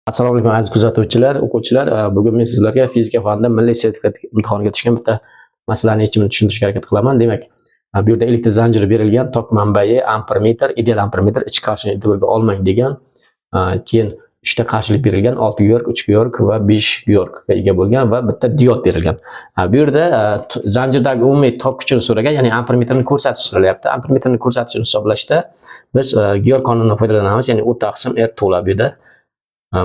Assalomu alaykum aziz kuzatuvchilar, o'quvchilar. Bugun men sizlarga fizika fanida milliy sertifikat imtihoniga tushgan bitta masalani yechimini tushuntirishga harakat qilaman. Demak, bu yerda elektr zanjiri berilgan, tok manbai ampermetr, ideal ampermetr, ichki qarshilikni e'tiborga olmang degan. Keyin 3 ta qarshilik berilgan, 6 york, 3 york va 5 yorkga ega bo'lgan va bitta diod berilgan. Bu yerda zanjirdagi umumiy tok kuchini so'ragan, ya'ni ampermetrni ko'rsatish so'ralyapti. Ampermetrni ko'rsatishni hisoblashda biz Giyor qonunidan foydalanamiz, ya'ni U taqsim R to'la bu yerda.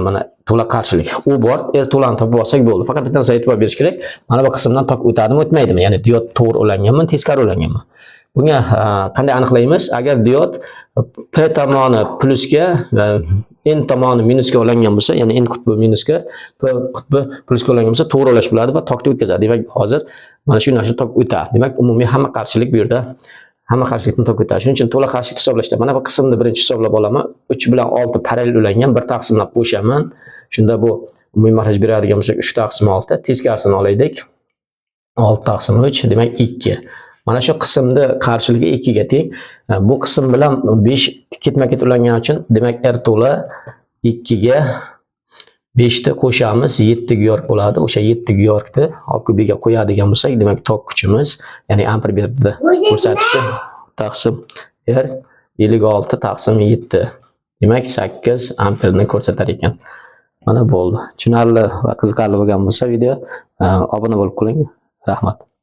Mana to'la qarshilik u bor, to'lani topib olsak bo'ldi. Faqat bitta narsa e'tibor berish kerak. Mana bu qismdan tok o'tadimi, o'tmaydimi? Ya'ni diod to'g'ri ulanganmi, teskari ulanganmi? Bunga qanday aniqlaymiz? Agar diod P tomoni plusga va N tomoni minusga ulangan bo'lsa, ya'ni N qutbi minusga, P qutbi plusga ulangan bo'lsa, to'g'ri ulash bo'ladi va tokni o'tkazadi. Demak, hozir mana shu yo'nalishda tok o'tadi. Demak, umumiy hamma qarshilik bu yerda hamma qarshilikni tok o'tadi. Shuning uchun to'la qarshilik hisoblashda mana bu qismni birinchi hisoblab olaman. 3 bilan 6 parallel ulangan, bir taqsimlab qo'shaman. Shunda bu umumiy maxraj beradigan bo'lsak 3 taqsim 6, teskarisini olaylik. 6 taqsim 3, demak 2. Mana shu qismni qarshiligi 2 ga teng. Bu qism bilan 5 ketma-ket ulangani uchun, demak R to'la 2 ga 5 ta qo'shamiz, 7 york bo'ladi. O'sha 7 yorkni OQBga qo'yadigan bo'lsak, demak tok kuchimiz, ya'ni ampermetrda ko'rsatishda taqsim R 56 taqsim 7. Demak 8 amperni ko'rsatar ekan. Mana bo'ldi. Tushunarli va qiziqarli bo'lgan bo'lsa video obuna bo'lib qo'ying. Rahmat.